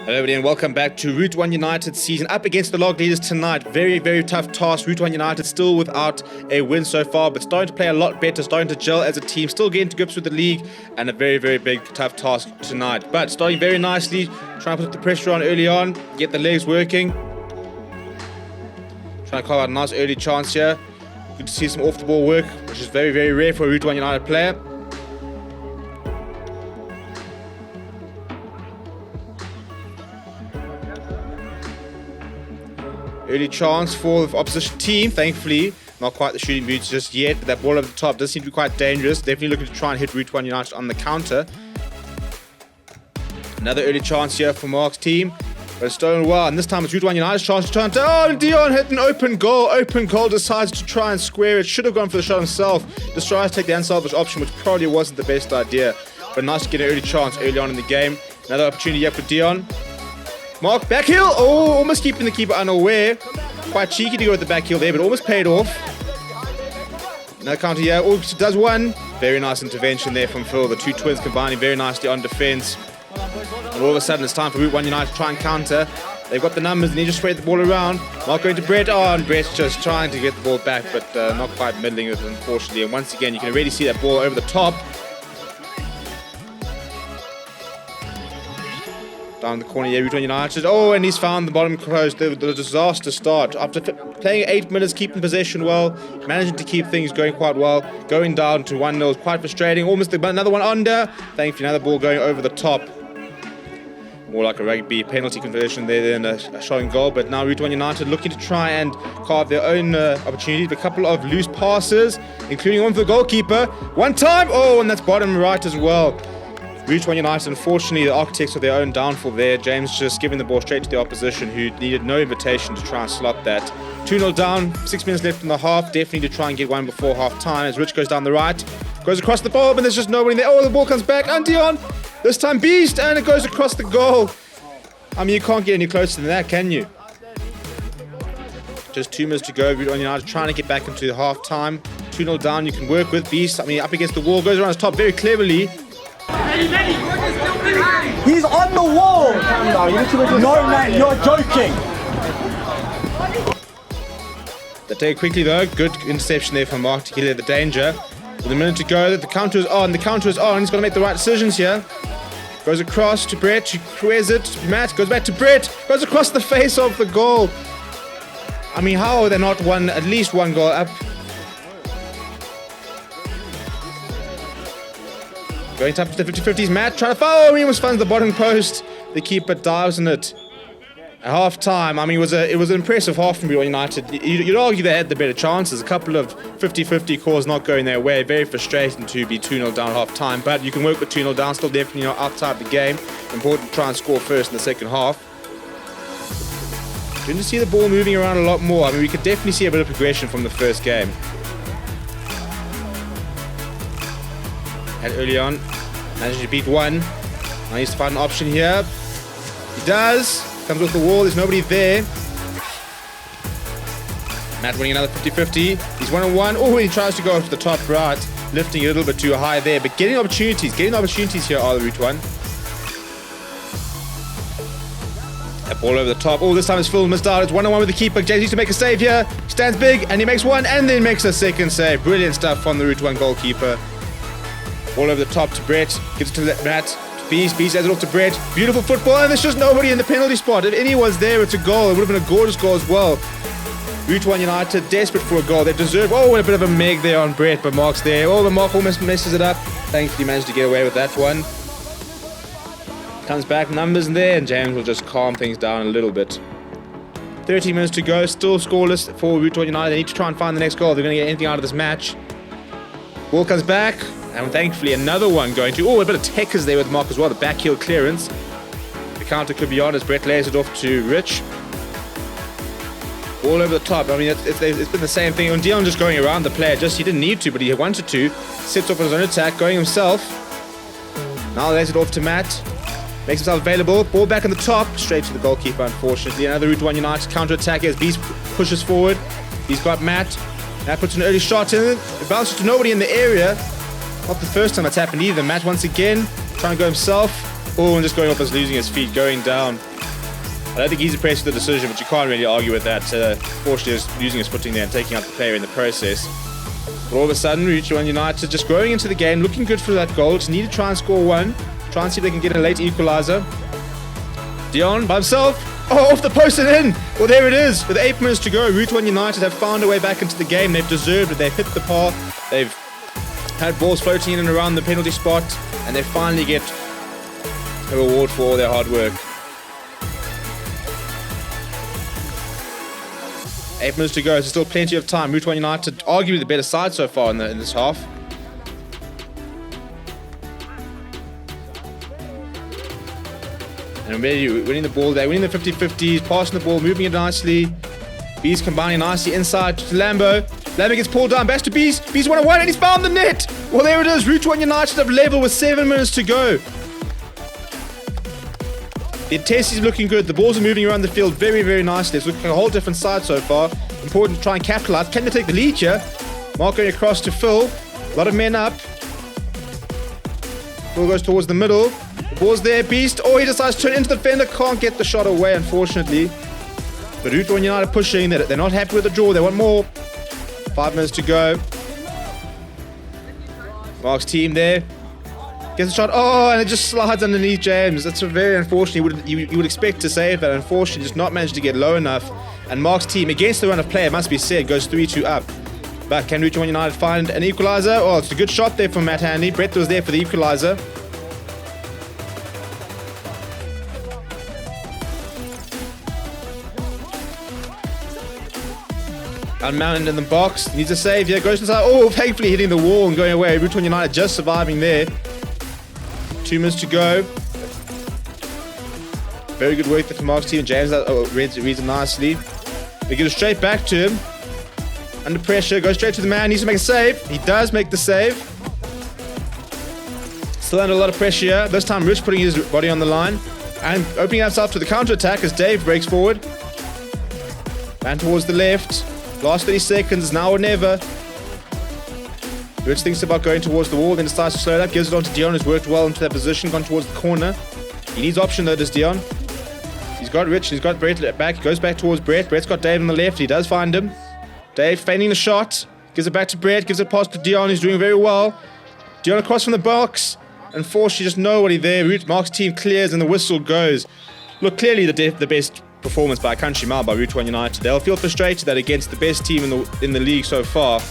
Hello everybody and welcome back to Route 1 United season up against the log leaders tonight. Very, very tough task. Route 1 United still without a win so far, but starting to play a lot better, starting to gel as a team, still getting to grips with the league, and a very, very big tough task tonight. But starting very nicely, trying to put the pressure on early on, get the legs working. Trying to carve out a nice early chance here. Good to see some off the ball work, which is very, very rare for a Route 1 United player. Early chance for the opposition team, thankfully. Not quite the shooting boots just yet, but that ball over the top does seem to be quite dangerous. Definitely looking to try and hit Route 1 United on the counter. Another early chance here for Mark's team. But it's stolen well, and this time it's Route 1 United's chance to try and... Oh, Dion hit an open goal. Open goal, decides to try and square it. Should have gone for the shot himself. Just tries to take the unselfish option, which probably wasn't the best idea. But nice to get an early chance early on in the game. Another opportunity here for Dion. Mark, back heel. Oh, almost keeping the keeper unaware. Quite cheeky to go with the back heel there, but almost paid off. Another counter here. Oh, does one. Very nice intervention there from Phil. The two twins combining very nicely on defense. And all of a sudden, it's time for Route 1 United to try and counter. They've got the numbers, and they just spread the ball around. Mark going to Brett. Oh, and Brett's just trying to get the ball back, but not quite middling it, unfortunately. And once again, you can already see that ball over the top. Down the corner here, Route 1 United. Oh, and he's found the bottom closed. The disaster start. After playing 8 minutes, keeping possession well, managing to keep things going quite well. Going down to 1-0 is quite frustrating. Almost another one under. Thankfully, another ball going over the top. More like a rugby penalty conversion there than a shot and goal. But now Route 1 United looking to try and carve their own opportunities. A couple of loose passes, including one for the goalkeeper. One time. Oh, and that's bottom right as well. Route 1 United, unfortunately, the architects of their own downfall there. James just giving the ball straight to the opposition, who needed no invitation to try and slot that. 2-0 down, 6 minutes left in the half. Definitely to try and get one before half time as Rich goes down the right. Goes across the ball, but there's just nobody there. Oh, the ball comes back. And Dion, this time Beast, and it goes across the goal. I mean, you can't get any closer than that, can you? Just 2 minutes to go. Route 1 United trying to get back into the half time. 2-0 down, you can work with Beast. I mean, up against the wall, goes around his top very cleverly. He's on the wall! No, man, you're joking! They take it quickly though. Good interception there from Mark to get the danger. With a minute to go, the counter is on. The counter is on. He's got to make the right decisions here. Goes across to Brett. He squares it to Matt. Goes back to Brett. Goes across the face of the goal. I mean, how are they not at least one goal up? Going up to the 50-50s, Matt trying to foul. He almost finds the bottom post. The keeper dives in it. At half time, I mean, it was an impressive half from Route 1 United. You'd argue they had the better chances. A couple of 50-50 calls not going their way. Very frustrating to be 2-0 down at half time. But you can work with 2-0 down, still definitely not outside the game. Important to try and score first in the second half. Good to see the ball moving around a lot more. I mean, we could definitely see a bit of progression from the first game. And early on, managed to beat one. Now he needs to find an option here. He does. Comes off the wall. There's nobody there. Matt winning another 50-50. He's 1-on-1. Oh, he tries to go up to the top right, lifting a little bit too high there, but getting opportunities here are the Route 1. That ball over the top. Oh, this time it's Phil missed out. It's 1-on-1 with the keeper. James needs to make a save here. Stands big, and he makes one, and then makes a second save. Brilliant stuff from the Route 1 goalkeeper. Ball over the top to Brett. Gives it to Matt. Beast has it off to Brett. Beautiful football, and there's just nobody in the penalty spot. If anyone's there, it's a goal. It would have been a gorgeous goal as well. Route 1 United desperate for a goal. They deserve. Oh, and a bit of a meg there on Brett, but Mark's there. Oh, the Mark almost messes it up. Thankfully, managed to get away with that one. Comes back, numbers in there, and James will just calm things down a little bit. 30 minutes to go. Still scoreless for Route 1 United. They need to try and find the next goal. They're going to get anything out of this match. Ball comes back. And thankfully another one going to... Oh, a bit of techers there with Mark as well. The back heel clearance. The counter could be on as Brett lays it off to Rich. All over the top. I mean, it's been the same thing. And Dion just going around the player. He didn't need to, but he wanted to. Sits off on his own attack, going himself. Now lays it off to Matt. Makes himself available. Ball back on the top. Straight to the goalkeeper, unfortunately. Another Route 1 United counter-attack as Beast pushes forward. He's got Matt. Matt puts an early shot in. It bounces to nobody in the area. Not the first time that's happened either. Matt once again trying to go himself. Oh, and just going off as losing his feet, going down. I don't think he's impressed with the decision, but you can't really argue with that. Fortunately, just losing his footing there and taking out the player in the process. But all of a sudden, Route 1 United just growing into the game, looking good for that goal. Just need to try and score one. Try and see if they can get a late equalizer. Dion by himself. Oh, off the post and in. Well, there it is. With 8 minutes to go, Route 1 United have found a way back into the game. They've deserved it. They've hit the par. They've had balls floating in and around the penalty spot. And they finally get a reward for all their hard work. 8 minutes to go, so still plenty of time. Route 1 United, arguably the better side so far in this half. And really winning the ball there, winning the 50-50s, passing the ball, moving it nicely. Beast combining nicely inside to Lambo. Lambo gets pulled down, back to Beast. Beast 1-1 and he's found the net. Well, there it is. Route 1 United have level with 7 minutes to go. The test is looking good. The balls are moving around the field very, very nicely. It's looking a whole different side so far. Important to try and capitalize. Can they take the lead here? Mark going across to Phil. A lot of men up. Phil goes towards the middle. The ball's there. Beast. Oh, he decides to turn into the defender. Can't get the shot away, unfortunately. But Route 1 United pushing. They're not happy with the draw. They want more. 5 minutes to go. Mark's team there. Gets a shot. Oh, and it just slides underneath James. That's a very unfortunate. You would expect to save that. Unfortunately, just not managed to get low enough. And Mark's team, against the run of play, it must be said, goes 3-2 up. But can Route 1 United find an equalizer? Oh, it's a good shot there from Matt Hanley. Brett was there for the equalizer. Unmounted in the box. Needs a save. Yeah, goes inside. Oh, thankfully hitting the wall and going away. Route 1 United just surviving there. 2 minutes to go. Very good work there from Mark's team. James reads it nicely. They give it straight back to him. Under pressure. Goes straight to the man. Needs to make a save. He does make the save. Still under a lot of pressure here. This time Rich putting his body on the line. And opening himself to the counter-attack as Dave breaks forward. Man towards the left. Last 30 seconds. Now or never. Rich thinks about going towards the wall, then decides to slow it up, gives it on to Dion, who's worked well into that position, gone towards the corner. He needs option though, does Dion. He's got Rich, he's got Brett back, goes back towards Brett. Brett's got Dave on the left, he does find him. Dave feigning the shot, gives it back to Brett, gives it past to Dion, who's doing very well. Dion across from the box, unfortunately just nobody there. Mark's team clears and the whistle goes. Look, clearly the best performance by a country mile by Route 1 United. They'll feel frustrated that against the best team in the league so far,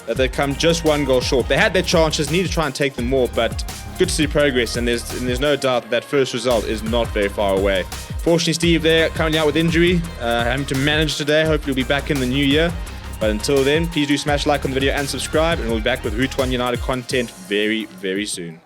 that they've come just 1 goal short. They had their chances, need to try and take them more, but good to see progress, and there's no doubt that first result is not very far away. Fortunately, Steve there, currently out with injury, having to manage today. Hopefully he'll be back in the new year. But until then, please do smash like on the video and subscribe, and we'll be back with Route 1 United content very, very soon.